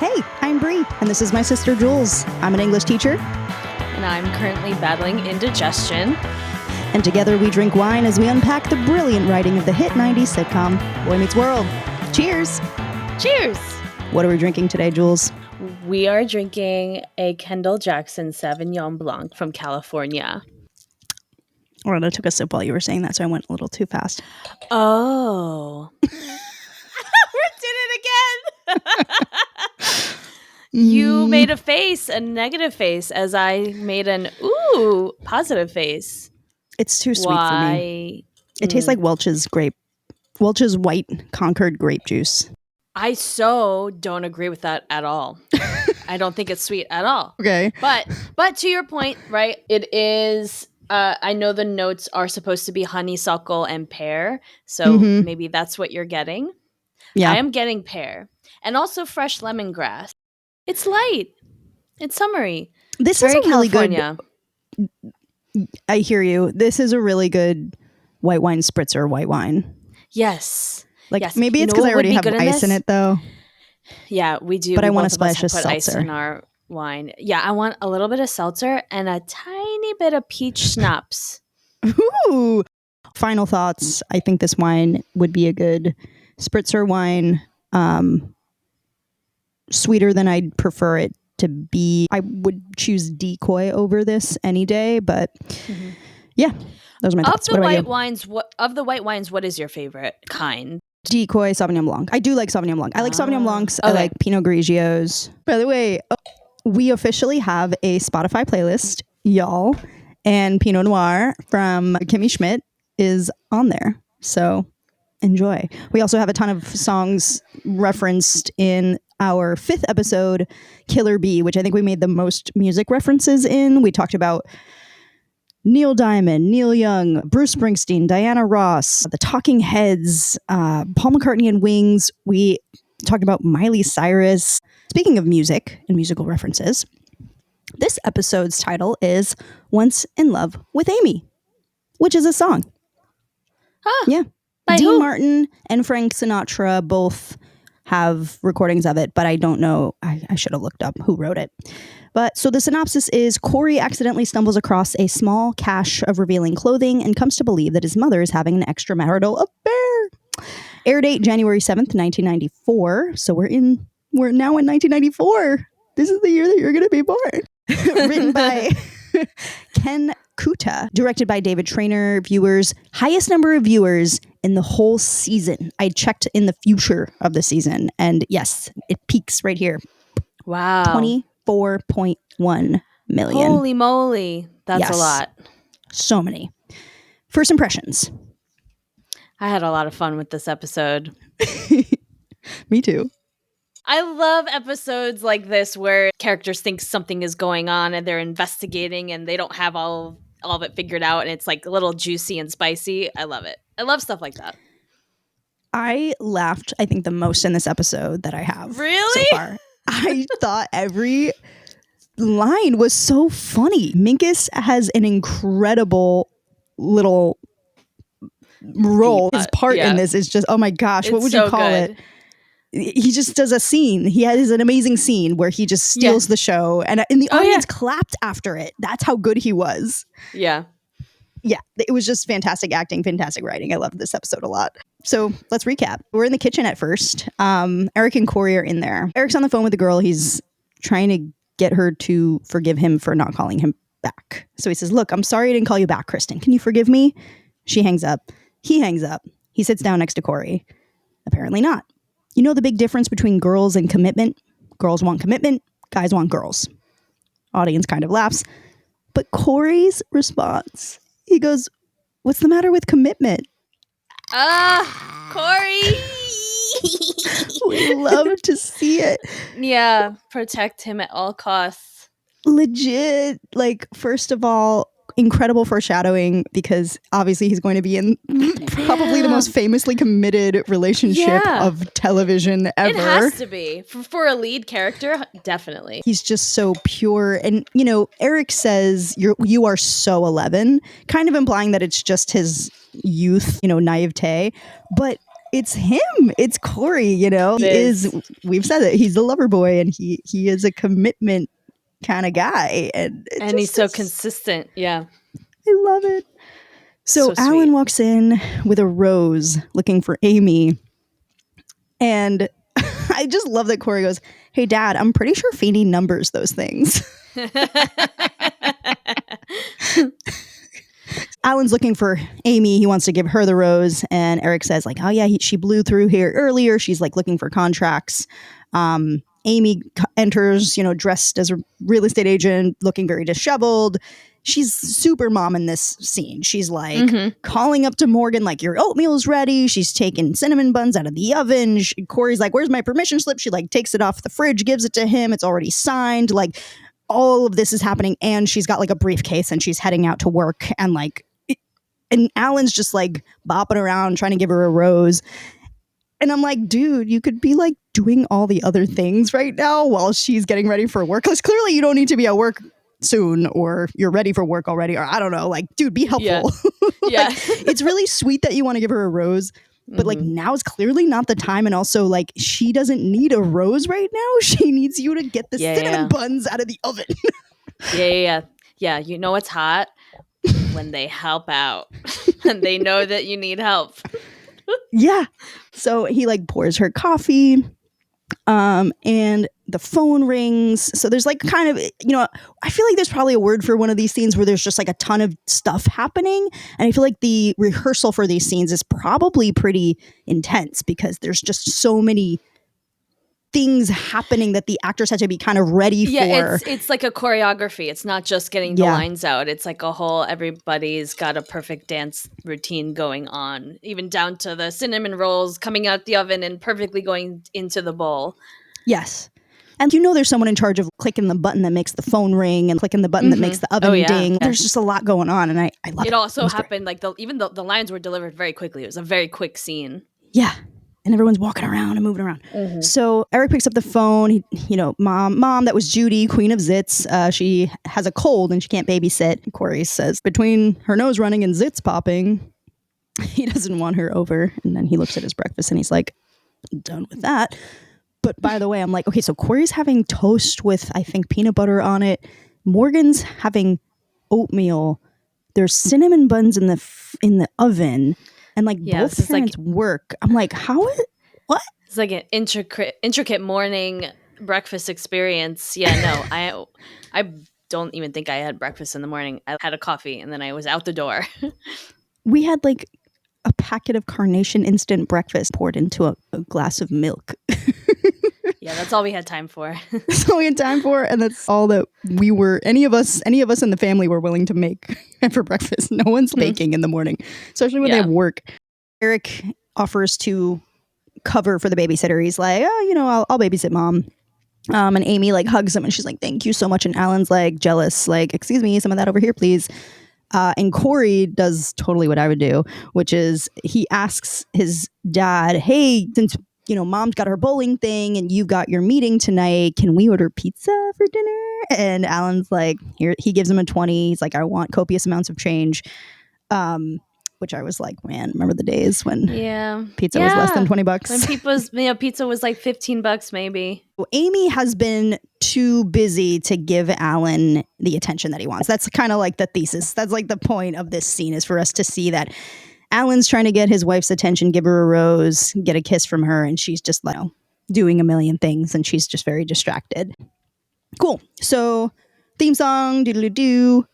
Hey, I'm Bree, and this is my sister Jules. I'm an English teacher. And I'm currently battling indigestion. And together we drink wine as we unpack the brilliant writing of the hit 90s sitcom, Boy Meets World. Cheers! Cheers! What are we drinking today, Jules? We are drinking a Kendall Jackson Sauvignon Blanc from California. All right, I took a sip while you were saying that, so I went a little too fast. Oh. We did it again! You made a face, a negative face, as I made an positive face. It's too sweet for me. It tastes like Welch's white Concord grape juice. I so don't agree with that at all. I don't think it's sweet at all. Okay. But to your point, right, it is, I know the notes are supposed to be honeysuckle and pear, so maybe that's what you're getting. Yeah. I am getting pear. And also fresh lemongrass. It's light. It's summery. This is a really good... I hear you. This is a really good white wine spritzer white wine. Yes. Like maybe it's because I already have ice in it though. Yeah, we do. But I want to splash a seltzer. Ice in our wine. Yeah, I want a little bit of seltzer and a tiny bit of peach schnapps. Ooh. Final thoughts. I think this wine would be a good spritzer wine. Sweeter than I'd prefer it to be. I would choose Decoy over this any day, but yeah, those are my thoughts. Of the white wines, what is your favorite kind? Decoy Sauvignon Blanc. I do like Sauvignon Blanc. I like Sauvignon Blancs. Okay. I like Pinot Grigios. By the way, we officially have a Spotify playlist, y'all, and Pinot Noir from Kimmy Schmidt is on there. So enjoy. We also have a ton of songs referenced in our 5th episode, Killer Bee, which I think we made the most music references in. We talked about Neil Diamond, Neil Young, Bruce Springsteen, Diana Ross, the Talking Heads, Paul McCartney and Wings. We talked about Miley Cyrus. Speaking of music and musical references, this episode's title is Once in Love with Amy, which is a song. Huh. Yeah. By Dean who? Martin and Frank Sinatra both have recordings of it, but I don't know. I should have looked up who wrote it. But so the synopsis is Corey accidentally stumbles across a small cache of revealing clothing and comes to believe that his mother is having an extramarital affair. Air date January 7th, 1994. So we're now in 1994. This is the year that you're going to be born. Written by Ken Kuta, directed by David Traynor. Viewers, highest number of viewers in the whole season. I checked in the future of the season, and yes, it peaks right here. Wow. 24.1 million. Holy moly. That's a lot. So many. First impressions. I had a lot of fun with this episode. Me too. I love episodes like this where characters think something is going on and they're investigating and they don't have all of it figured out and it's like a little juicy and spicy. I love it. I love stuff like that. I laughed, I think, the most in this episode that I have really? So far. I thought every line was so funny. Minkus has an incredible little role. His part in this is just, oh my gosh, what would you call it? He just does a scene. He has an amazing scene where he just steals the show, and the audience clapped after it. That's how good he was. Yeah. Yeah, it was just fantastic acting, fantastic writing. I loved this episode a lot. So let's recap. We're in the kitchen at first. Eric and Corey are in there. Eric's on the phone with the girl. He's trying to get her to forgive him for not calling him back. So he says, look, I'm sorry I didn't call you back, Kristen. Can you forgive me? She hangs up. He hangs up. He sits down next to Corey. Apparently not. You know the big difference between girls and commitment? Girls want commitment. Guys want girls. Audience kind of laughs. But Corey's response, he goes, what's the matter with commitment? Corey. We love to see it. Yeah, protect him at all costs. Legit. Like, first of all, incredible foreshadowing because obviously he's going to be in probably the most famously committed relationship of television ever. It has to be. For a lead character, definitely. He's just so pure. And, you know, Eric says, you are so 11, kind of implying that it's just his youth, you know, naivete. But it's him. It's Corey, you know. We've said it, he's a lover boy, and he is a commitment kind of guy. And he's so consistent. Yeah. I love it. So Alan walks in with a rose looking for Amy. And I just love that Corey goes, "Hey, Dad, I'm pretty sure Feeney numbers those things." Alan's looking for Amy. He wants to give her the rose. And Eric says, like, "Oh, yeah, she blew through here earlier. She's like looking for contracts." Amy enters, you know, dressed as a real estate agent, looking very disheveled. She's super mom in this scene. She's like calling up to Morgan, like, "Your oatmeal's ready." She's taking cinnamon buns out of the oven. Corey's like, "Where's my permission slip?" She like takes it off the fridge, gives it to him. It's already signed. Like, all of this is happening. And she's got like a briefcase and she's heading out to work. And like, and Alan's just like bopping around trying to give her a rose. And I'm like, dude, you could be like doing all the other things right now while she's getting ready for work. Because clearly you don't need to be at work soon, or you're ready for work already, or I don't know. Like, dude, be helpful. Yeah. It's really sweet that you want to give her a rose, but like now is clearly not the time. And also, like, she doesn't need a rose right now. She needs you to get the cinnamon buns out of the oven. Yeah. You know it's hot when they help out and they know that you need help. Yeah. So he like pours her coffee, and the phone rings. So there's like kind of, you know, I feel like there's probably a word for one of these scenes where there's just like a ton of stuff happening. And I feel like the rehearsal for these scenes is probably pretty intense because there's just so many things happening that the actors had to be kind of ready for. Yeah, it's like a choreography. It's not just getting the lines out. It's like a whole, everybody's got a perfect dance routine going on, even down to the cinnamon rolls coming out the oven and perfectly going into the bowl. Yes. And you know there's someone in charge of clicking the button that makes the phone ring and clicking the button that makes the oven ding. There's just a lot going on, and I love it. It also happened, like, even though the lines were delivered very quickly. It was a very quick scene. Yeah. And everyone's walking around and moving around. So Eric picks up the phone. Mom, that was Judy, Queen of Zits. She has a cold and she can't babysit. Corey says, between her nose running and zits popping, he doesn't want her over. And then he looks at his breakfast and he's like, done with that. But by the way, I'm like, okay, so Corey's having toast with, I think, peanut butter on it. Morgan's having oatmeal. There's cinnamon buns in the oven. And like both parents work. I'm like, what? It's like an intricate morning breakfast experience. Yeah, no, I don't even think I had breakfast in the morning. I had a coffee and then I was out the door. We had like a packet of Carnation instant breakfast poured into a glass of milk. Yeah, that's all we had time for. That's all we had time for, and that's all that we were. Any of us in the family were willing to make for breakfast. No one's baking in the morning, especially when they have work. Eric offers to cover for the babysitter. He's like, "Oh, you know, I'll babysit Mom." And Amy like hugs him, and she's like, "Thank you so much." And Alan's like jealous, like, "Excuse me, some of that over here, please." And Corey does totally what I would do, which is he asks his dad, "Hey, since Mom's got her bowling thing and you got your meeting tonight, can we order pizza for dinner?" And Alan's like, here, he gives him a 20. He's like, "I want copious amounts of change." Which I was like, man, remember the days when pizza was less than $20? When pizza was like $15 maybe. Amy has been too busy to give Alan the attention that he wants. That's kind of like the thesis. That's like the point of this scene, is for us to see that Alan's trying to get his wife's attention, give her a rose, get a kiss from her, and she's just like doing a million things, and she's just very distracted. Cool. So, theme song, doodle-doo.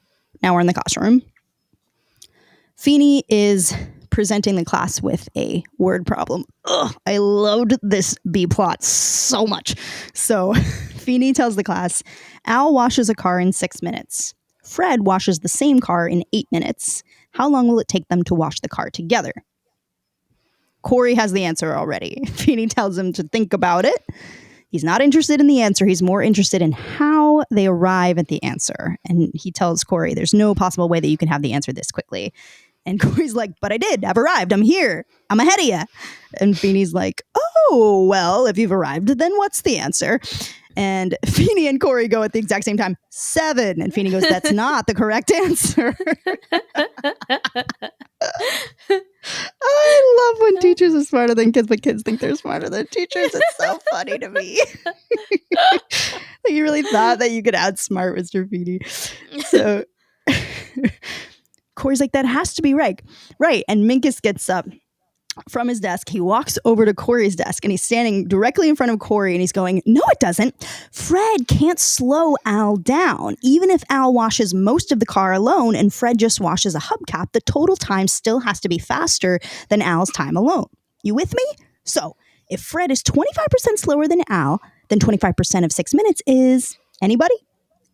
Now we're in the classroom. Feeney is presenting the class with a word problem. Ugh, I loved this B-plot so much. So, Feeney tells the class, Al washes a car in 6 minutes. Fred washes the same car in 8 minutes. How long will it take them to wash the car together? Corey has the answer already. Feeney tells him to think about it. He's not interested in the answer. He's more interested in how they arrive at the answer. And he tells Corey, there's no possible way that you can have the answer this quickly. And Corey's like, but I did. I've arrived. I'm here. I'm ahead of you. And Feeney's like, oh, well, if you've arrived, then what's the answer? And Feeney and Corey go at the exact same time, 7. And Feeney goes, that's not the correct answer. I love when teachers are smarter than kids, but kids think they're smarter than teachers. It's so funny to me. Like, you really thought that you could outsmart Mr. Feeney. So Corey's like, that has to be right. Right. And Minkus gets up from his desk. He walks over to Corey's desk and he's standing directly in front of Corey and he's going, no, it doesn't. Fred can't slow Al down. Even if Al washes most of the car alone and Fred just washes a hubcap, the total time still has to be faster than Al's time alone. You with me? So if Fred is 25% slower than Al, then 25% of 6 minutes is anybody?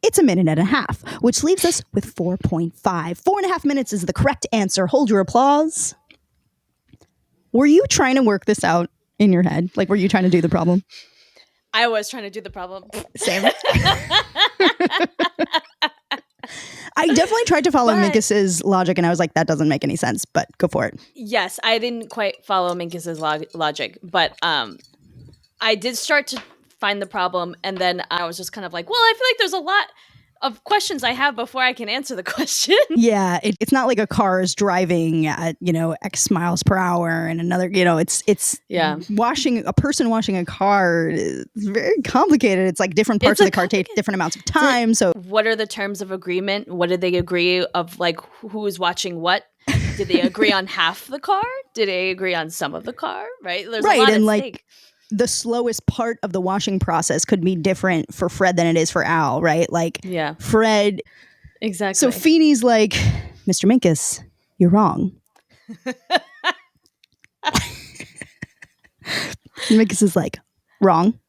It's 1.5 minutes, which leaves us with 4.5. 4.5 minutes is the correct answer. Hold your applause. Were you trying to work this out in your head? Like, were you trying to do the problem? I was trying to do the problem. Same. I definitely tried to follow Minkus's logic, and I was like, that doesn't make any sense, but go for it. Yes, I didn't quite follow Minkus's logic, but I did start to find the problem, and then I was just kind of like, well, I feel like there's a lot of questions I have before I can answer the question. Yeah, it's not like a car is driving at, X miles per hour and another, it's washing a car is very complicated. It's like different parts of the car take different amounts of time. So what are the terms of agreement? What did they agree of, like, who is watching what? Did they agree on half the car? Did they agree on some of the car? Right? There's a lot at stake. The slowest part of the washing process could be different for Fred than it is for Al, right? Like, Fred. Exactly. So Feeney's like, Mr. Minkus, you're wrong. Minkus is like, wrong,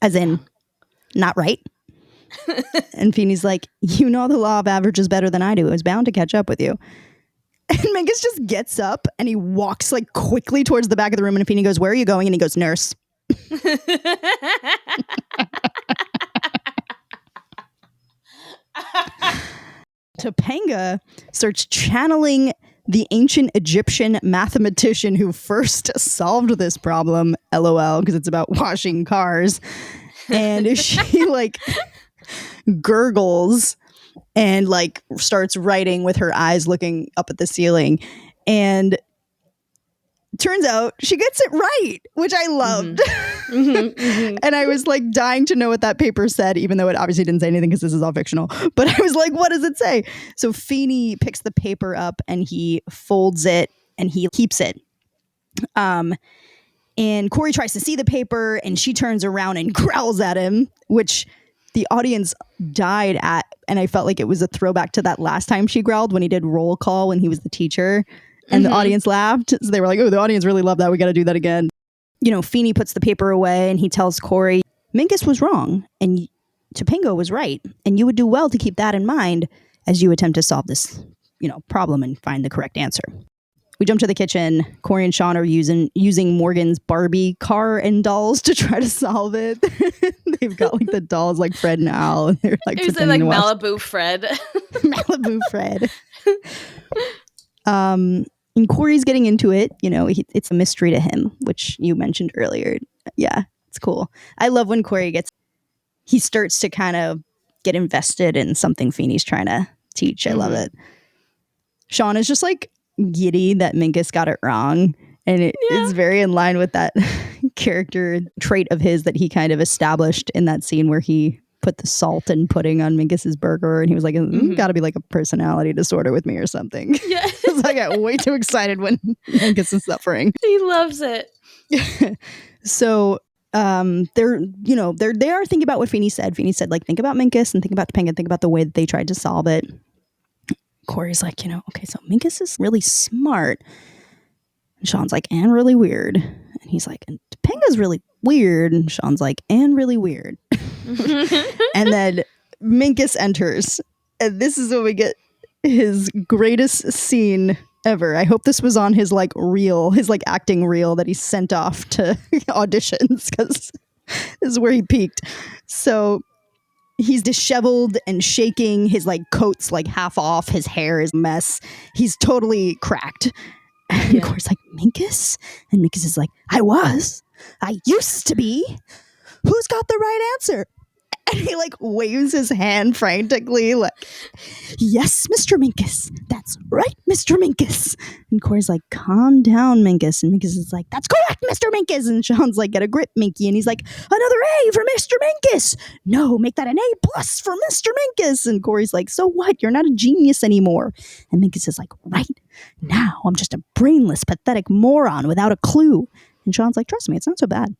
as in not right. And Feeney's like, you know the law of averages better than I do. It was bound to catch up with you. And Minkus just gets up and he walks like quickly towards the back of the room. And Feeney goes, where are you going? And he goes, nurse. Topanga starts channeling the ancient Egyptian mathematician who first solved this problem, LOL, because it's about washing cars. And she like gurgles and like starts writing with her eyes looking up at the ceiling. And turns out she gets it right, which I loved. And I was like dying to know what that paper said, even though it obviously didn't say anything because this is all fictional. But I was like, what does it say? So Feeney picks the paper up and he folds it and he keeps it. And Corey tries to see the paper and she turns around and growls at him, which the audience died at. And I felt like it was a throwback to that last time she growled when he did roll call when he was the teacher. And the audience laughed. So they were like, oh, the audience really loved that. We got to do that again. Feeney puts the paper away and he tells Corey, Minkus was wrong and Topanga was right. And you would do well to keep that in mind as you attempt to solve this, problem and find the correct answer. We jump to the kitchen. Corey and Sean are using Morgan's Barbie car and dolls to try to solve it. They've got like the dolls like Fred and Al. And they're like, Malibu Fred. Malibu Fred. And Corey's getting into it. It's a mystery to him, which you mentioned earlier. Yeah, it's cool. I love when Corey he starts to kind of get invested in something Feeney's trying to teach. I love it. Sean is just like giddy that Minkus got it wrong. And it's very in line with that character trait of his that he kind of established in that scene where he put the salt and pudding on Minkus's burger, and he was like, got to be like a personality disorder with me or something. Yeah. I got way too excited when Minkus is suffering. He loves it. So they're thinking about what Feeney said. Feeney said, like, think about Minkus and think about Topanga, think about the way that they tried to solve it. Corey's like, okay, so Minkus is really smart. And Sean's like, and really weird. And he's like, and Topanga's really weird. And Sean's like, and really weird. And then Minkus enters. And this is when we get his greatest scene ever. I hope this was on his like reel, his like acting reel that he sent off to auditions, because this is where he peaked. So he's disheveled and shaking. His like coat's like half off. His hair is a mess. He's totally cracked. And Corey's like, Minkus? And Minkus is like, I used to be. Who's got the right answer? And he like waves his hand frantically like, yes, Mr. Minkus. That's right, Mr. Minkus. And Corey's like, calm down, Minkus. And Minkus is like, that's correct, Mr. Minkus. And Sean's like, get a grip, Minky. And he's like, another A for Mr. Minkus. No, make that an A plus for Mr. Minkus. And Corey's like, so what? You're not a genius anymore. And Minkus is like, right now, I'm just a brainless, pathetic moron without a clue. And Sean's like, trust me, it's not so bad.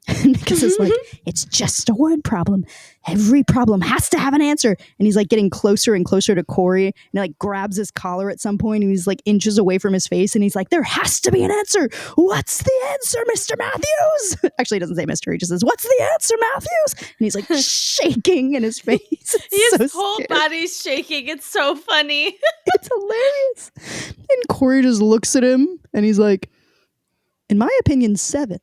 And Minkus is like, it's just a word problem. Every problem has to have an answer. And he's like getting closer and closer to Corey. And he like grabs his collar at some point and he's like inches away from his face. And he's like, there has to be an answer. What's the answer, Mr. Matthews? Actually, he doesn't say Mr. He just says, what's the answer, Matthews? And he's like shaking in his face. His whole body's shaking. It's so funny. It's hilarious. And Corey just looks at him and he's like, in my opinion, 7.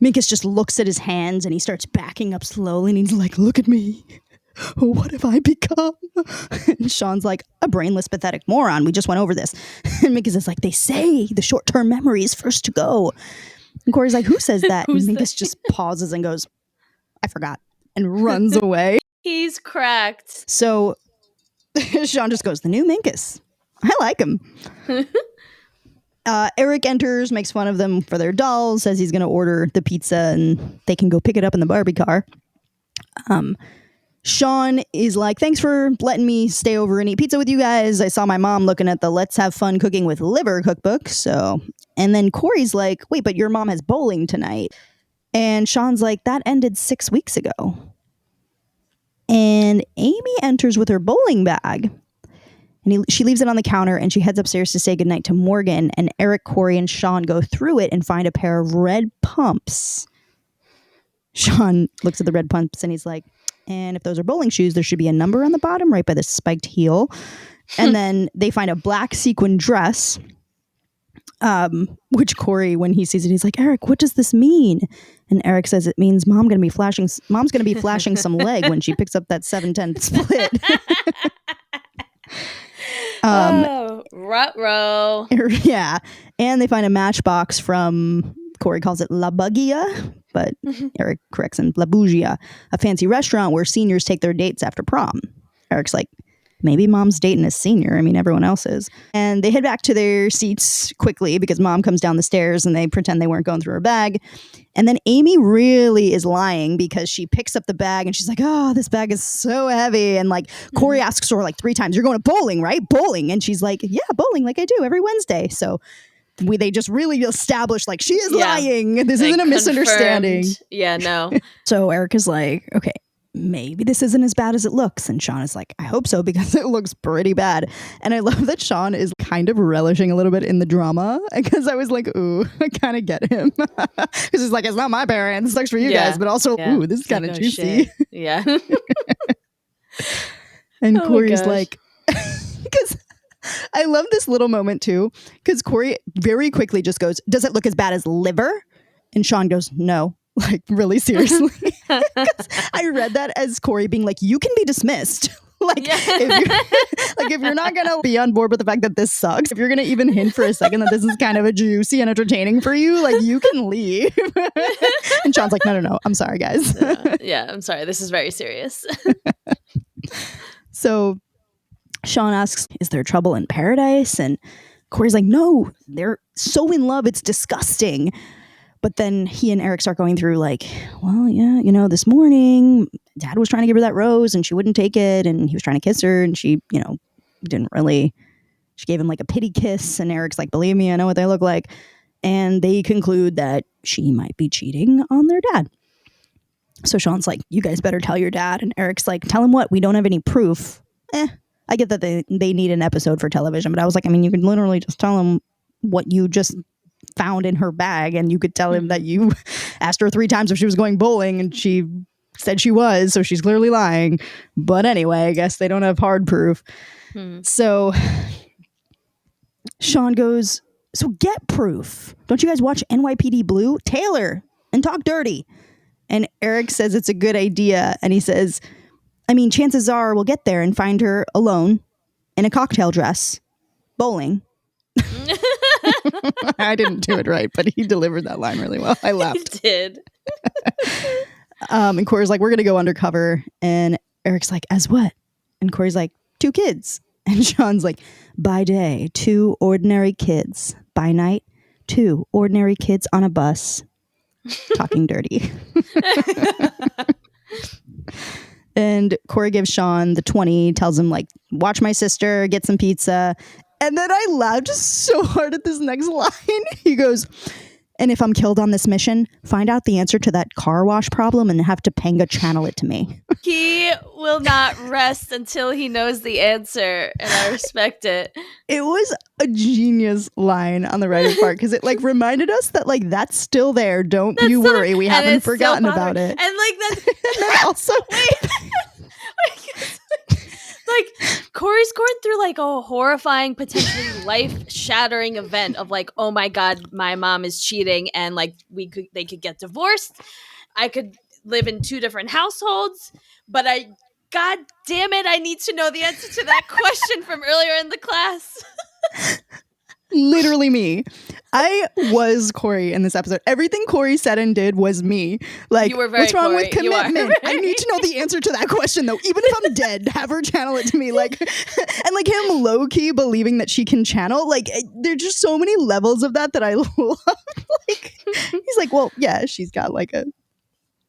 Minkus just looks at his hands and he starts backing up slowly and he's like, look at me. What have I become? And Sean's like, a brainless, pathetic moron. We just went over this. And Minkus is like, they say the short-term memory is first to go. And Corey's like, who says that? And Minkus just pauses and goes, I forgot, and runs away. He's cracked. So Sean just goes, the new Minkus. I like him. Eric enters, makes fun of them for their dolls, says he's going to order the pizza and they can go pick it up in the Barbie car. Sean is like, thanks for letting me stay over and eat pizza with you guys. I saw my mom looking at the Let's Have Fun Cooking with Liver cookbook. And then Corey's like, wait, but your mom has bowling tonight. And Sean's like, that ended 6 weeks ago. And Amy enters with her bowling bag. And she leaves it on the counter and she heads upstairs to say goodnight to Morgan. And Eric, Corey, and Sean go through it and find a pair of red pumps. Sean looks at the red pumps and he's like, and if those are bowling shoes, there should be a number on the bottom right by the spiked heel. And then they find a black sequin dress, which Corey, when he sees it, he's like, Eric, what does this mean? And Eric says it means mom's going to be flashing some leg when she picks up that 7-10 split. Ruh-roh. Yeah. And they find a matchbox from, Corey calls it La Bugia, but Eric corrects him, La Bugia, a fancy restaurant where seniors take their dates after prom. Eric's like, maybe mom's dating a senior. I mean, everyone else is. And they head back to their seats quickly because mom comes down the stairs and they pretend they weren't going through her bag. And then Amy really is lying because she picks up the bag and she's like, oh, this bag is so heavy. And like Corey asks her like 3 times, you're going to bowling, right? Bowling. And she's like, yeah, bowling like I do every Wednesday. So they just really establish like she is lying. This isn't a misunderstanding. Yeah, no. So Eric is like, okay, maybe this isn't as bad as it looks. And Sean is like, I hope so, because it looks pretty bad. And I love that Sean is kind of relishing a little bit in the drama, because I was like, ooh, I kind of get him. Because he's like, it's not my parents, it sucks for you guys, but also, ooh, this is kind of juicy. Shit. Yeah. And Corey's like, because I love this little moment too, because Corey very quickly just goes, does it look as bad as liver? And Sean goes, no. Like, really seriously? I read that as Corey being like, you can be dismissed. If you're not gonna be on board with the fact that this sucks, if you're gonna even hint for a second that this is kind of a juicy and entertaining for you, like, you can leave. And Sean's like, no, I'm sorry, guys. Yeah, I'm sorry, this is very serious. So Sean asks, is there trouble in paradise? And Corey's like, no, they're so in love, it's disgusting. But then he and Eric start going through like, well, yeah, this morning Dad was trying to give her that rose and she wouldn't take it. And he was trying to kiss her and she, didn't really. She gave him like a pity kiss. And Eric's like, believe me, I know what they look like. And they conclude that she might be cheating on their dad. So Sean's like, you guys better tell your dad. And Eric's like, tell him what? We don't have any proof. I get that they need an episode for television. But I was like, I mean, you can literally just tell him what you just found in her bag, and you could tell him that you asked her 3 times if she was going bowling and she said she was, so she's clearly lying. But anyway, I guess they don't have hard proof. So Sean goes, so get proof. Don't you guys watch NYPD Blue? Taylor and talk dirty. And Eric says it's a good idea, and he says, I mean, chances are we'll get there and find her alone in a cocktail dress bowling. I didn't do it right, but he delivered that line really well. I laughed. He did. And Corey's like, we're going to go undercover. And Eric's like, as what? And Corey's like, 2 kids. And Sean's like, by day, 2 ordinary kids. By night, 2 ordinary kids on a bus talking dirty. And Corey gives Sean the 20, tells him like, watch my sister, get some pizza. And then I laughed so hard at this next line. He goes, and if I'm killed on this mission, find out the answer to that car wash problem and have Topanga channel it to me. He will not rest until he knows the answer, and I respect it. It was a genius line on the writer's part because it like reminded us that like that's still there. Don't you worry, we haven't forgotten about it. And like that, and then also like Corey's going through like a horrifying, potentially life-shattering event of like, oh my god, my mom is cheating, and like they could get divorced. I could live in 2 different households, but god damn it, I need to know the answer to that question from earlier in the class. Literally me. I was Corey in this episode. Everything Corey said and did was me. Like, you were very what's wrong Corey. with commitment? I need to know the answer to that question, though. Even if I'm dead, have her channel it to me. Like, and like him low key believing that she can channel. Like, there's just so many levels of that I love. Like, he's like, well, yeah, she's got like a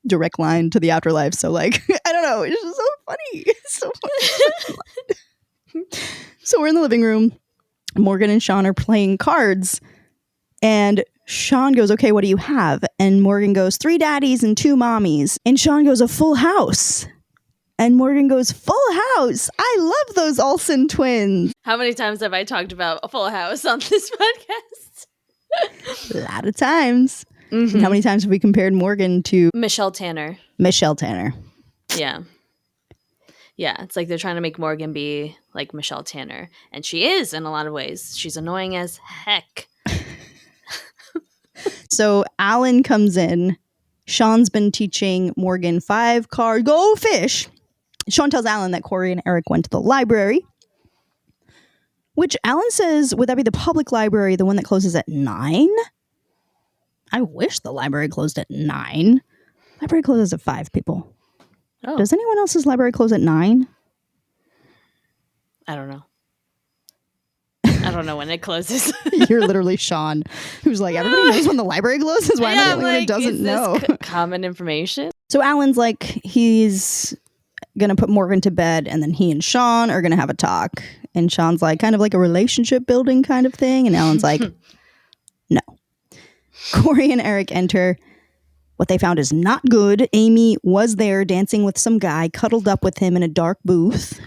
direct line to the afterlife. So, like, I don't know. It's just so funny. It's so funny. So we're in the living room. Morgan and Sean are playing cards. And Sean goes, okay, what do you have? And Morgan goes, 3 daddies and 2 mommies. And Sean goes, a full house. And Morgan goes, full house. I love those Olsen twins. How many times have I talked about a full house on this podcast? A lot of times. Mm-hmm. And how many times have we compared Morgan to Michelle Tanner? Yeah. Yeah, it's like they're trying to make Morgan be like Michelle Tanner. And she is in a lot of ways. She's annoying as heck. So Alan comes in. Sean's been teaching Morgan 5 card go fish. Sean tells Alan that Corey and Eric went to the library, which Alan says, would that be the public library, the one that closes at 9? I wish the library closed at 9. Library closes at 5, people. Oh. Does anyone else's library close at 9? I don't know. I don't know when it closes. You're literally Sean, who's like, everybody knows when the library closes. Why am I the only one who doesn't know? Common information. So Alan's like, he's going to put Morgan to bed, and then he and Sean are going to have a talk. And Sean's like, kind of like a relationship building kind of thing. And Alan's like, no. Corey and Eric enter. What they found is not good. Amy was there dancing with some guy, cuddled up with him in a dark booth.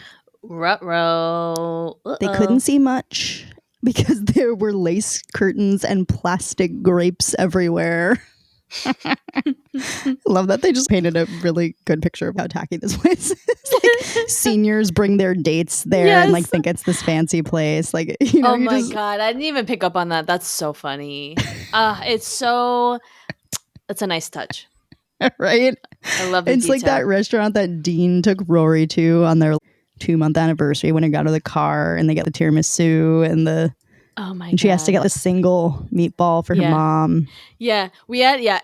Ruh-roh. They couldn't see much because there were lace curtains and plastic grapes everywhere. Love that they just painted a really good picture of how tacky this place is. Like seniors bring their dates there and like think it's this fancy place. Like, you know, oh my god, I didn't even pick up on that. That's so funny. It's a nice touch. Right? I love it. It's detail. Like that restaurant that Dean took Rory to on their 2-month anniversary when he got out of the car and they got the tiramisu and and she has to get a single meatball for her mom. Yeah.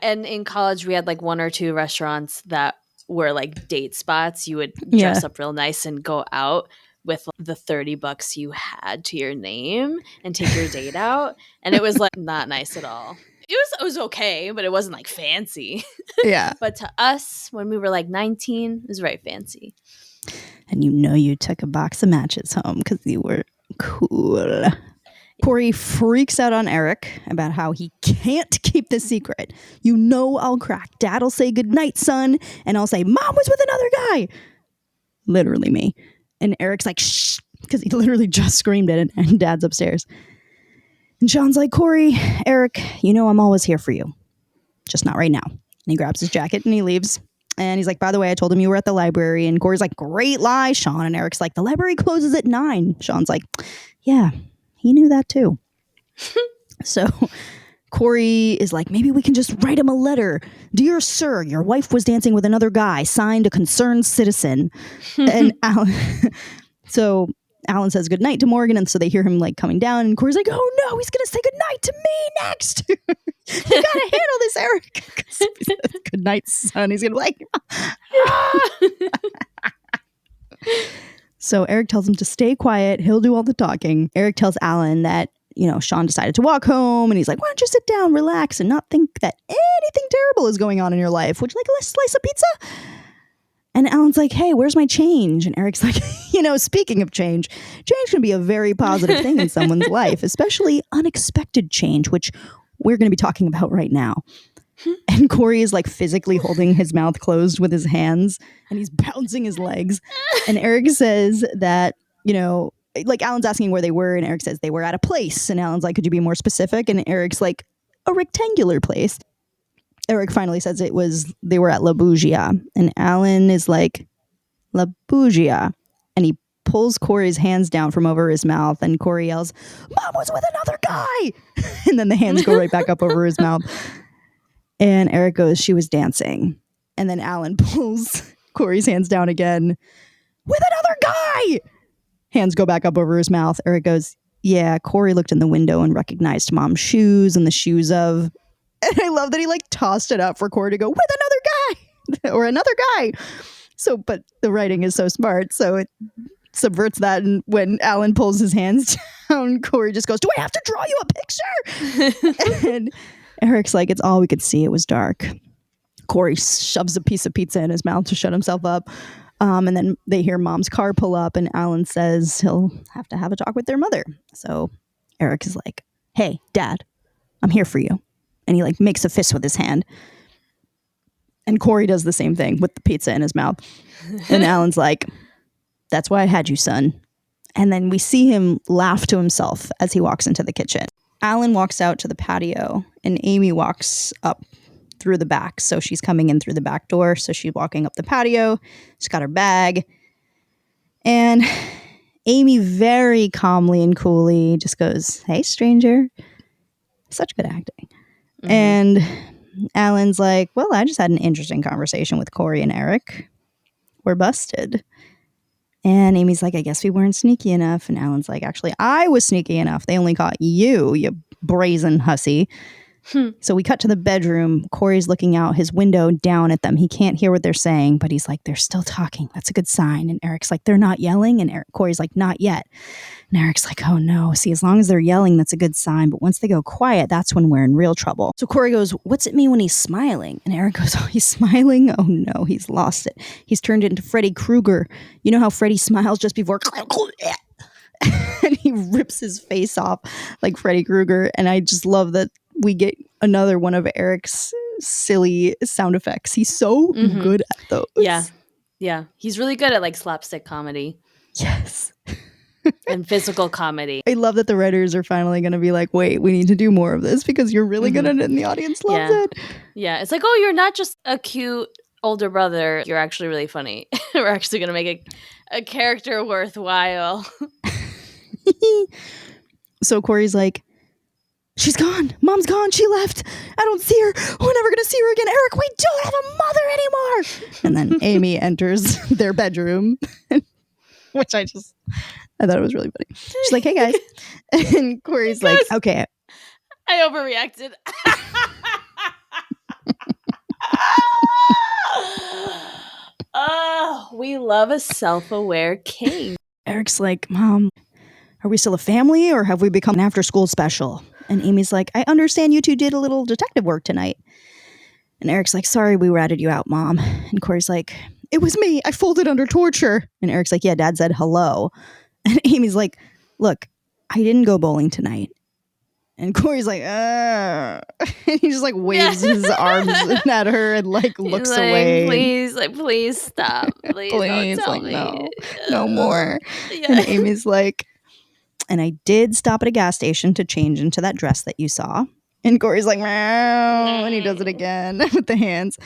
And in college we had like 1 or 2 restaurants that were like date spots. You would dress up real nice and go out with the $30 you had to your name and take your date out. And it was like not nice at all. It was okay, but it wasn't like fancy. Yeah. But to us, when we were like 19, it was very fancy. And you took a box of matches home because you were cool. Corey freaks out on Eric about how he can't keep this secret. You know I'll crack. Dad'll say goodnight, son. And I'll say, Mom was with another guy. Literally me. And Eric's like, shh, because he literally just screamed it and Dad's upstairs. And Sean's like, Corey, Eric, you know I'm always here for you. Just not right now. And he grabs his jacket and he leaves. And he's like, by the way, I told him you were at the library. And Corey's like, great lie, Sean. And Eric's like, the library closes at 9. Sean's like, yeah, he knew that too. So Corey is like, maybe we can just write him a letter. Dear sir, your wife was dancing with another guy. Signed, a concerned citizen. And Alan, so Alan says goodnight to Morgan, and so they hear him like coming down, and Corey's like, oh no, he's gonna say goodnight to me next. You gotta handle this, Eric. Good night, son. He's gonna be like So Eric tells him to stay quiet. He'll do all the talking. Eric tells Alan that, Sean decided to walk home, and he's like, why don't you sit down, relax, and not think that anything terrible is going on in your life? Would you like a slice of pizza? And Alan's like, hey, where's my change? And Eric's like, speaking of change can be a very positive thing in someone's life, especially unexpected change, which we're going to be talking about right now. And Corey is like physically holding his mouth closed with his hands, and he's bouncing his legs. And Eric says that, like Alan's asking where they were, and Eric says they were at a place. And Alan's like, could you be more specific? And Eric's like, a rectangular place. Eric finally says they were at La Bougia. And Alan is like, La Bougia. And he pulls Corey's hands down from over his mouth, and Corey yells, Mom was with another guy. And then the hands go right back up over his mouth. And Eric goes, she was dancing. And then Alan pulls Corey's hands down again. With another guy! Hands go back up over his mouth. Eric goes, yeah, Corey looked in the window and recognized Mom's shoes and the shoes of... And I love that he like tossed it up for Corey to go, with another guy! Or another guy! So, but the writing is so smart, so it subverts that. And when Alan pulls his hands down, Corey just goes, do I have to draw you a picture? And Eric's like, it's all we could see. It was dark. Corey shoves a piece of pizza in his mouth to shut himself up. And then they hear Mom's car pull up, and Alan says he'll have to have a talk with their mother. So Eric is like, hey, Dad, I'm here for you. And he like makes a fist with his hand. And Corey does the same thing with the pizza in his mouth. And Alan's like, that's why I had you, son. And then we see him laugh to himself as he walks into the kitchen. Alan walks out to the patio, and Amy walks up through the back. So she's coming in through the back door. So she's walking up the patio. She's got her bag. And Amy very calmly and coolly just goes, hey, stranger. Such good acting. Mm-hmm. And Alan's like, well, I just had an interesting conversation with Corey and Eric. We're busted. And Amy's like, I guess we weren't sneaky enough. And Alan's like, actually, I was sneaky enough. They only caught you brazen hussy. So we cut to the bedroom. Corey's looking out his window down at them. He can't hear what they're saying, but he's like, they're still talking. That's a good sign. And Eric's like, they're not yelling. And Corey's like, not yet. And Eric's like, oh no. See, as long as they're yelling, that's a good sign. But once they go quiet, that's when we're in real trouble. So Corey goes, what's it mean when he's smiling? And Eric goes, oh, he's smiling? Oh no, he's lost it. He's turned into Freddy Krueger. You know how Freddy smiles just before... and he rips his face off like Freddy Krueger. And I just love that we get another one of Eric's silly sound effects. He's so good at those. Yeah. He's really good at like slapstick comedy. Yes. And physical comedy. I love that the writers are finally going to be like, wait, we need to do more of this because you're really good at it and the audience loves it. Yeah. It's like, oh, you're not just a cute older brother. You're actually really funny. We're actually going to make a character worthwhile. So Corey's like, she's gone. Mom's gone. She left. I don't see her. We're never going to see her again. Eric, we don't have a mother anymore. And then Amy enters their bedroom, which I thought it was really funny. She's like, hey, guys. And Corey's like, okay. I overreacted. Oh, we love a self-aware king. Eric's like, Mom, are we still a family or have we become an after-school special? And Amy's like, I understand you two did a little detective work tonight. And Eric's like, sorry we ratted you out, Mom. And Corey's like, it was me. I folded under torture. And Eric's like, yeah, Dad said hello. And Amy's like, look, I didn't go bowling tonight. And Corey's like, and he just like waves his arms at her and like looks like, away. Please stop. Please don't tell like, me. No more. Yeah. And Amy's like, and I did stop at a gas station to change into that dress that you saw. And Corey's like, meow, and he does it again with the hands.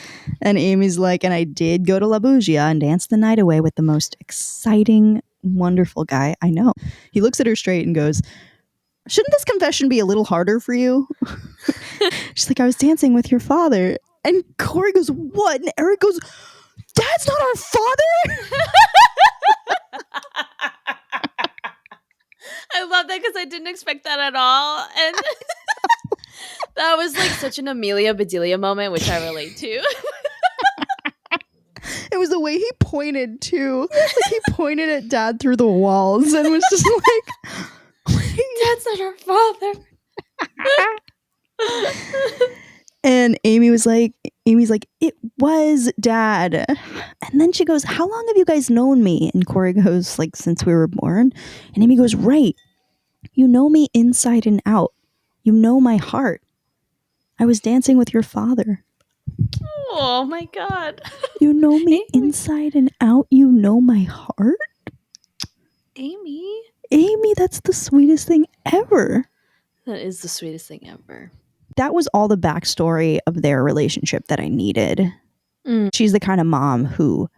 And Amy's like, and I did go to La Bougia and dance the night away with the most exciting, wonderful guy I know. He looks at her straight and goes, shouldn't this confession be a little harder for you? She's like, I was dancing with your father. And Corey goes, what? And Eric goes, Dad's not our father? that because I didn't expect that at all. And that was like such an Amelia Bedelia moment, which I relate to. It was the way he pointed too. Like he pointed at Dad through the walls and was just like, Dad's not our father. And Amy's like, it was Dad. And then she goes, how long have you guys known me? And Corey goes, like, since we were born. And Amy goes, right. You know me inside and out. You know my heart. I was dancing with your father. Oh my God. You know me inside and out. You know my heart. Amy, that's the sweetest thing ever. that is the sweetest thing ever. That was all the backstory of their relationship that I needed. She's the kind of mom who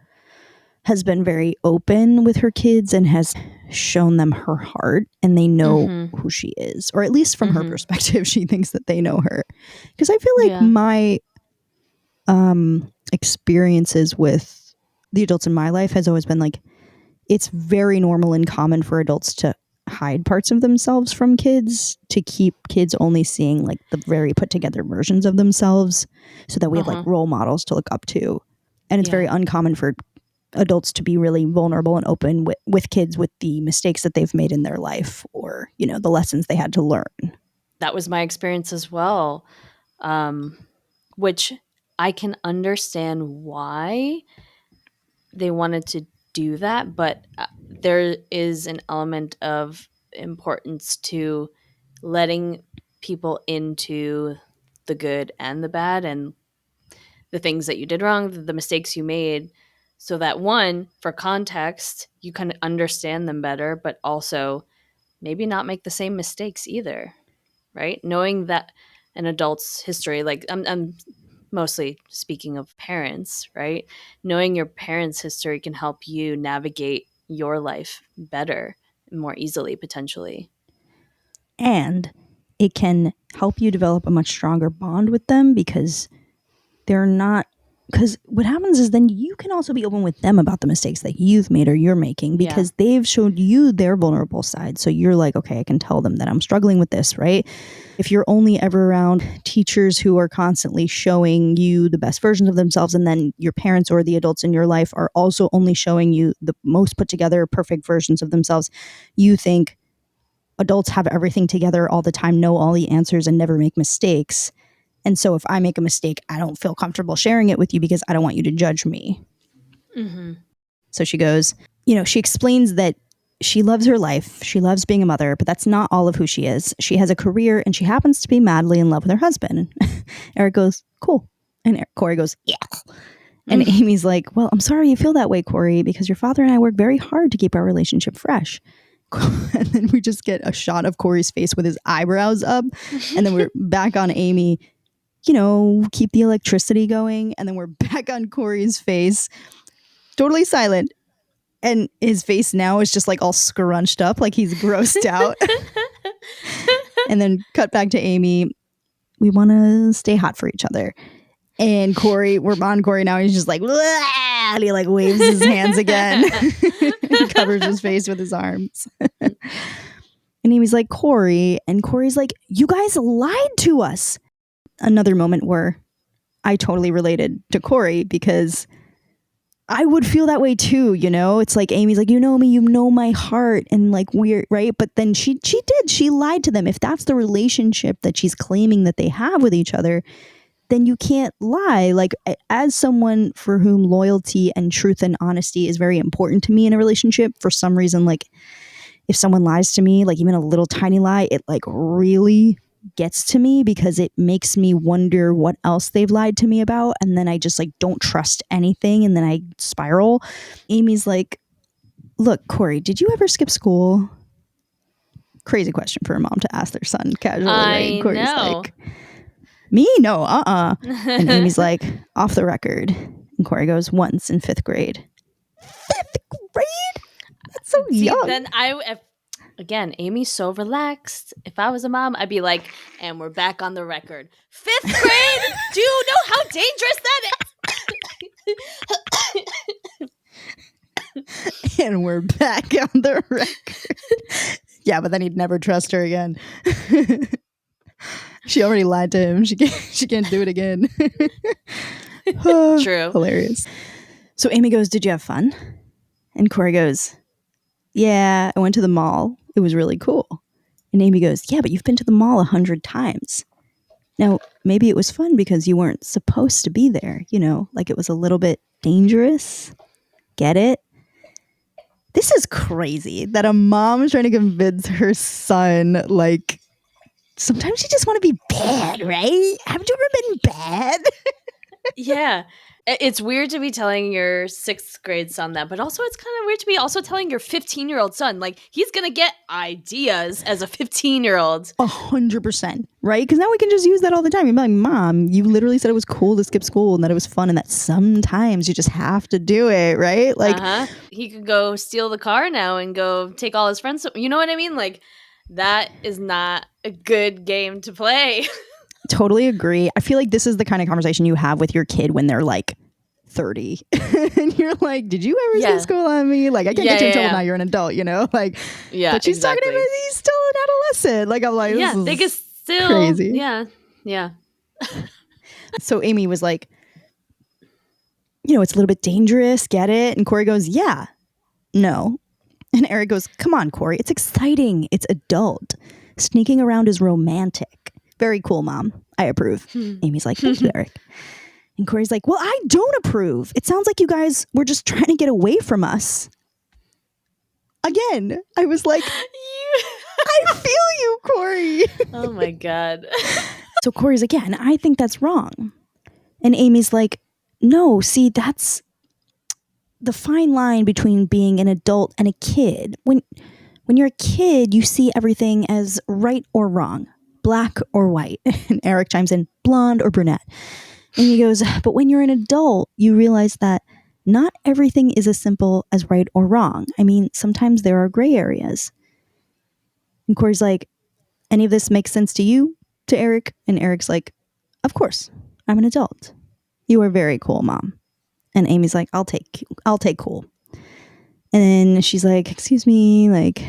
has been very open with her kids and has shown them her heart, and they know who she is, or at least from her perspective, she thinks that they know her. Because I feel like my experiences with the adults in my life has always been like, it's very normal and common for adults to hide parts of themselves from kids, to keep kids only seeing like the very put together versions of themselves, so that we have like role models to look up to. And it's very uncommon for adults to be really vulnerable and open with kids with the mistakes that they've made in their life, or, you know, the lessons they had to learn. That was my experience as well, which I can understand why they wanted to do that, but there is an element of importance to letting people into the good and the bad and the things that you did wrong, the mistakes you made, so that one, for context, you can understand them better, but also maybe not make the same mistakes either, right? Knowing that an adult's history, like I'm mostly speaking of parents, right? Knowing your parents' history can help you navigate your life better and more easily, potentially. And it can help you develop a much stronger bond with them, because they're not, because what happens is then you can also be open with them about the mistakes that you've made or you're making, because they've showed you their vulnerable side. So you're like, okay, I can tell them that I'm struggling with this, right? If you're only ever around teachers who are constantly showing you the best versions of themselves, and then your parents or the adults in your life are also only showing you the most put together perfect versions of themselves, you think adults have everything together all the time, know all the answers, and never make mistakes. And so if I make a mistake, I don't feel comfortable sharing it with you because I don't want you to judge me. So she goes, you know, she explains that she loves her life. She loves being a mother, but that's not all of who she is. She has a career and she happens to be madly in love with her husband. Eric goes, cool. And Corey goes, yeah. And Amy's like, well, I'm sorry you feel that way, Corey, because your father and I work very hard to keep our relationship fresh. And then we just get a shot of Corey's face with his eyebrows up. And then we're back on Amy, you know, keep the electricity going. And then we're back on Corey's face, totally silent. And his face now is just like all scrunched up, like he's grossed out. And then cut back to Amy. We want to stay hot for each other. And Corey, we're on Corey now. He's just like, and he like waves his hands again. He covers his face with his arms. And Amy's like, Corey. And Corey's like, you guys lied to us. Another moment where I totally related to Corey, because I would feel that way too, you know? It's like Amy's like, you know me, you know my heart, and like weird, right? But then she lied to them. If that's the relationship that she's claiming that they have with each other, then you can't lie. Like, as someone for whom loyalty and truth and honesty is very important to me in a relationship, for some reason, like if someone lies to me, like even a little tiny lie, it like really gets to me, because it makes me wonder what else they've lied to me about, and then I just like don't trust anything, and then I spiral. Amy's like, look, Corey, did you ever skip school? Crazy question for a mom to ask their son casually, right? Corey's like, me? No, And Amy's like, off the record. And Corey goes, once in 5th grade. 5th grade? That's so young. Then again, Amy's so relaxed. If I was a mom, I'd be like, and we're back on the record. 5th grade? Do you know how dangerous that is? And we're back on the record. Yeah, but then he'd never trust her again. She already lied to him. She can't do it again. True. Hilarious. So Amy goes, did you have fun? And Corey goes, yeah, I went to the mall. It was really cool. And Amy goes, yeah, but you've been to the mall 100 times. Now, maybe it was fun because you weren't supposed to be there, you know, like it was a little bit dangerous. Get it? This is crazy that a mom is trying to convince her son, like, sometimes you just want to be bad, right? Haven't you ever been bad? Yeah. It's weird to be telling your 6th grade son that, but also it's kind of weird to be also telling your 15-year-old son. Like, he's going to get ideas as a 15-year-old. 100%, right? Because now we can just use that all the time. You're like, Mom, you literally said it was cool to skip school and that it was fun and that sometimes you just have to do it, right? Like, he could go steal the car now and go take all his friends. You know what I mean? Like, that is not a good game to play. Totally agree. I feel like this is the kind of conversation you have with your kid when they're like 30 and you're like, did you ever skip school on me? Like, I can't get you in trouble now, you're an adult, you know? Like, but she's talking to him as he's still an adolescent. Like, I'm like, this they can is still crazy. Yeah. So Amy was like, you know, it's a little bit dangerous, get it? And Corey goes, yeah, no. And Eric goes, come on, Corey, it's exciting, it's adult. Sneaking around is romantic. Very cool, Mom. I approve. Amy's like, thank you, Eric. And Corey's like, well, I don't approve. It sounds like you guys were just trying to get away from us. Again, I was like, I feel you, Corey. Oh my God. So Corey's like, yeah, and I think that's wrong. And Amy's like, no, see, that's the fine line between being an adult and a kid. When you're a kid, you see everything as right or wrong. Black or white. And Eric chimes in, blonde or brunette. And he goes, but when you're an adult, you realize that not everything is as simple as right or wrong. I mean, sometimes there are gray areas. And Corey's like, any of this makes sense to you? To Eric? And Eric's like, of course, I'm an adult. You are very cool, Mom. And Amy's like, I'll take cool. And then she's like, excuse me, like,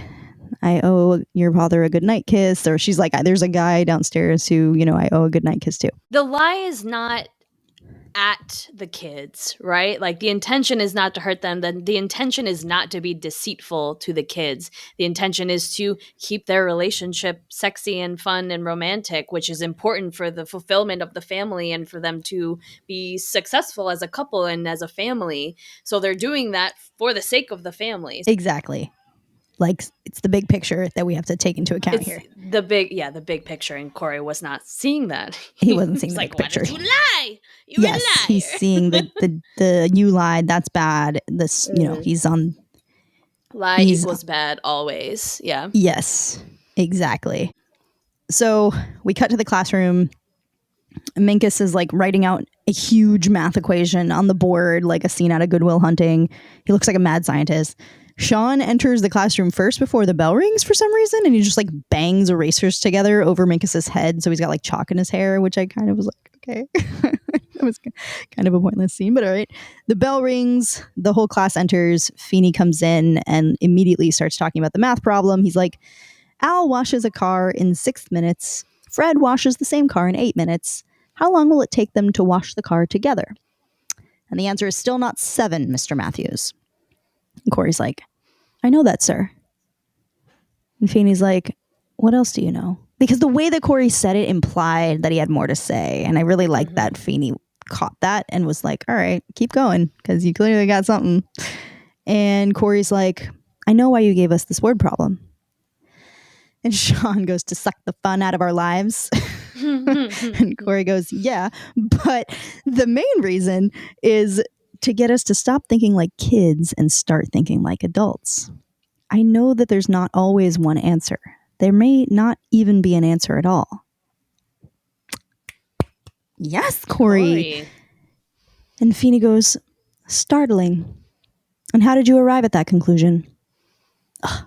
I owe your father a goodnight kiss. Or she's like, there's a guy downstairs who, you know, I owe a goodnight kiss to. The lie is not at the kids, right? Like, the intention is not to hurt them. The intention is not to be deceitful to the kids. The intention is to keep their relationship sexy and fun and romantic, which is important for the fulfillment of the family and for them to be successful as a couple and as a family. So they're doing that for the sake of the family. Exactly. Like, it's the big picture that we have to take into account here. The big picture, and Corey was not seeing that. He wasn't seeing the big picture. Why did you lie? Yes, he's seeing the you lied, that's bad. This, you know, he's on... Lie equals bad always, yeah. Yes, exactly. So we cut to the classroom. Minkus is like writing out a huge math equation on the board, like a scene out of Good Will Hunting. He looks like a mad scientist. Sean enters the classroom first before the bell rings for some reason, and he just like bangs erasers together over Minkus's head, so he's got like chalk in his hair, which I kind of was like, okay. That was kind of a pointless scene, but all right. The bell rings, the whole class enters, Feeney comes in and immediately starts talking about the math problem. He's like, Al washes a car in 6 minutes. Fred washes the same car in 8 minutes. How long will it take them to wash the car together? And the answer is still not 7, Mr. Matthews. And Corey's like, I know that, sir. And Feeney's like, what else do you know? Because the way that Corey said it implied that he had more to say. And I really liked that Feeney caught that and was like, all right, keep going, because you clearly got something. And Corey's like, I know why you gave us this word problem. And Sean goes, to suck the fun out of our lives. And Corey goes, yeah, but the main reason is to get us to stop thinking like kids and start thinking like adults. I know that there's not always one answer. There may not even be an answer at all. Yes, Corey. And Feeney goes, startling. And how did you arrive at that conclusion? Ugh,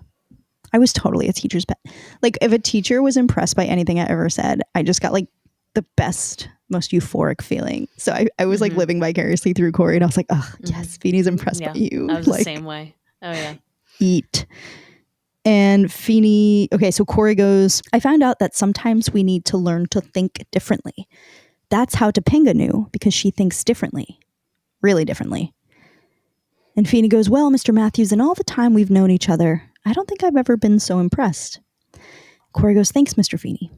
I was totally a teacher's pet. Like, if a teacher was impressed by anything I ever said, I just got like the best, most euphoric feeling. So I was like living vicariously through Corey, and I was like, oh, yes, Feeney's impressed by you. I was like, the same way. Oh, yeah. Eat. And Feeney, okay, so Corey goes, I found out that sometimes we need to learn to think differently. That's how Topanga knew, because she thinks differently, really differently. And Feeney goes, well, Mr. Matthews, in all the time we've known each other, I don't think I've ever been so impressed. Corey goes, thanks, Mr. Feeney.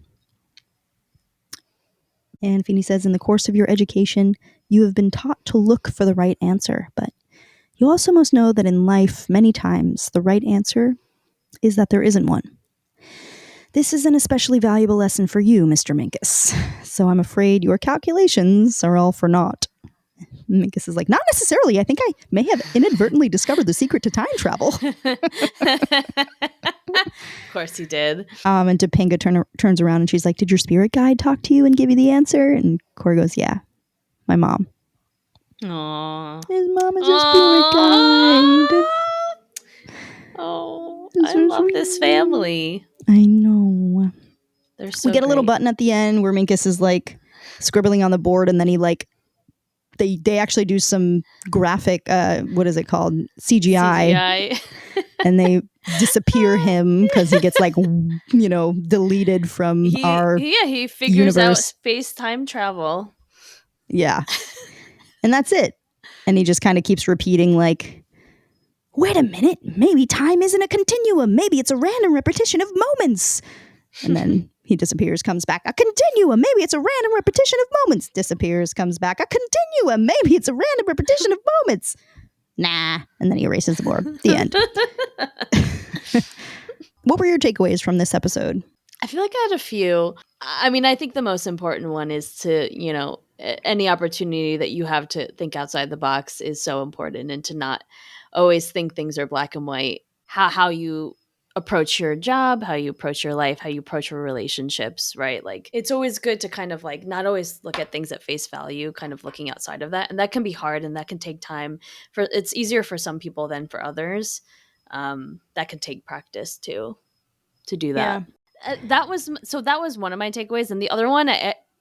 And Feeney says, in the course of your education, you have been taught to look for the right answer, but you also must know that in life, many times, the right answer is that there isn't one. This is an especially valuable lesson for you, Mr. Minkus. So I'm afraid your calculations are all for naught. Minkus is like, not necessarily. I think I may have inadvertently discovered the secret to time travel. Of course he did. And Topanga turns around and she's like, did your spirit guide talk to you and give you the answer? And Corey goes, yeah, my mom. Aww. His mom is a spirit guide. Oh, I love this family. I know. They're so We get a little great. button at the end where Minkus is like scribbling on the board, and then he like they actually do some graphic what is it called, CGI. And they disappear him because he gets like deleted from our he figures universe. out space time travel. Yeah. And that's it. And he just kind of keeps repeating like, wait a minute, maybe time isn't a continuum, maybe it's a random repetition of moments. And then he disappears, comes back, a continuum, maybe it's a random repetition of moments. Disappears, comes back, a continuum, maybe it's a random repetition of moments. Nah. And then he erases the board. The end. What were your takeaways from this episode? I feel like I had a few. I mean, I think the most important one is to, any opportunity that you have to think outside the box is so important, and to not always think things are black and white. How you approach your job, how you approach your life, how you approach your relationships, right? Like, it's always good to kind of like not always look at things at face value, kind of looking outside of that. And that can be hard, and that can take time. It's easier for some people than for others. That can take practice too, to do that. Yeah. That was one of my takeaways. And the other one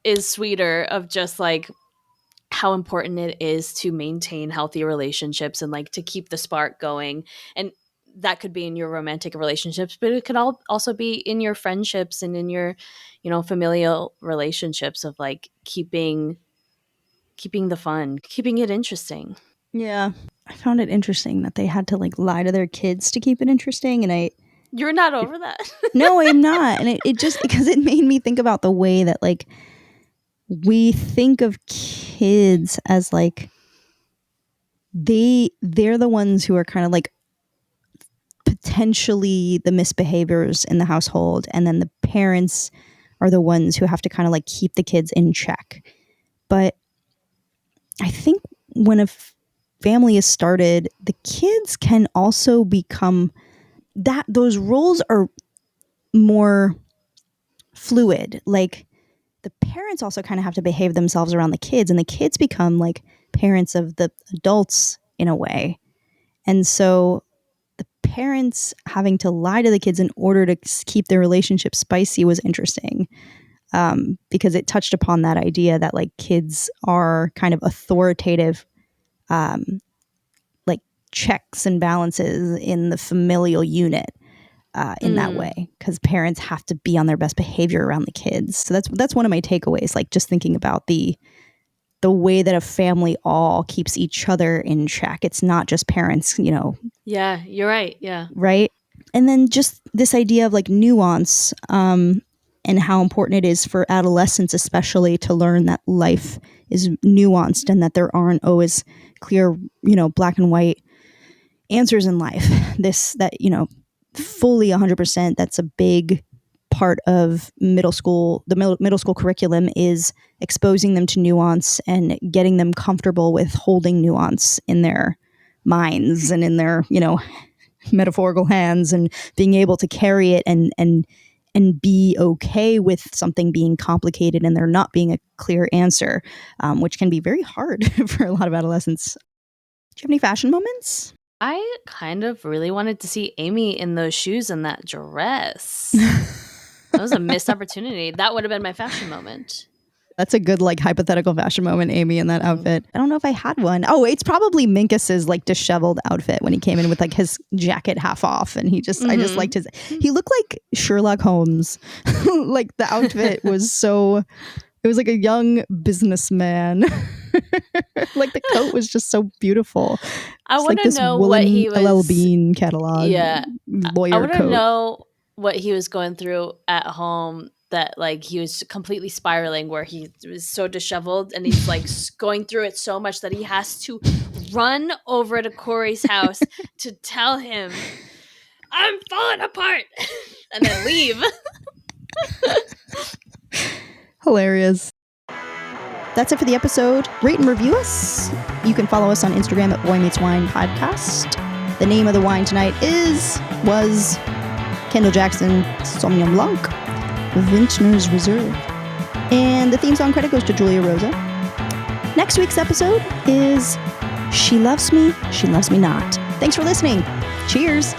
is sweeter, of just like how important it is to maintain healthy relationships and like to keep the spark going. And that could be in your romantic relationships, but it could also be in your friendships and in your, familial relationships, of like keeping the fun, keeping it interesting. Yeah. I found it interesting that they had to like lie to their kids to keep it interesting. And you're not over that? No, I'm not. And it just, because it made me think about the way that like we think of kids as like they're the ones who are kind of like potentially the misbehaviors in the household, and then the parents are the ones who have to kind of like keep the kids in check. But I think when a family is started, the kids can also become that, those roles are more fluid. Like the parents also kind of have to behave themselves around the kids, and the kids become like parents of the adults in a way. And so the parents having to lie to the kids in order to keep their relationship spicy was interesting, because it touched upon that idea that like kids are kind of authoritative, like checks and balances in the familial unit. In that way, because parents have to be on their best behavior around the kids. So that's one of my takeaways, like just thinking about the way that a family all keeps each other in check. It's not just parents, Yeah, you're right. Yeah. Right. And then just this idea of like nuance, and how important it is for adolescents especially to learn that life is nuanced, and that there aren't always clear, black and white answers in life. Fully 100%, that's a big part of middle school. The middle school curriculum is exposing them to nuance and getting them comfortable with holding nuance in their minds and in their, metaphorical hands, and being able to carry it and be okay with something being complicated and there not being a clear answer, which can be very hard for a lot of adolescents. Do you have any fashion moments? I kind of really wanted to see Amy in those shoes and that dress. That was a missed opportunity. That would have been my fashion moment. That's a good like hypothetical fashion moment, Amy, in that outfit. I don't know if I had one. Oh, it's probably Minkus's like disheveled outfit when he came in with like his jacket half off, and I just liked his. He looked like Sherlock Holmes. Like the outfit was so. It was like a young businessman. Like the coat was just so beautiful. I want to know what he was. LL Bean catalog. Yeah, lawyer I want to coat. know what he was going through at home. That like he was completely spiraling, where he was so disheveled, and he's like going through it so much that he has to run over to Corey's house to tell him, "I'm falling apart," and then leave. Hilarious. That's it for the episode. Rate and review us. You can follow us on Instagram at Boy Meets Wine Podcast. The name of the wine tonight was Kendall Jackson Sauvignon Blanc, Vintner's Reserve. And the theme song credit goes to Julia Rosa. Next week's episode is She Loves Me, She Loves Me Not. Thanks for listening. Cheers.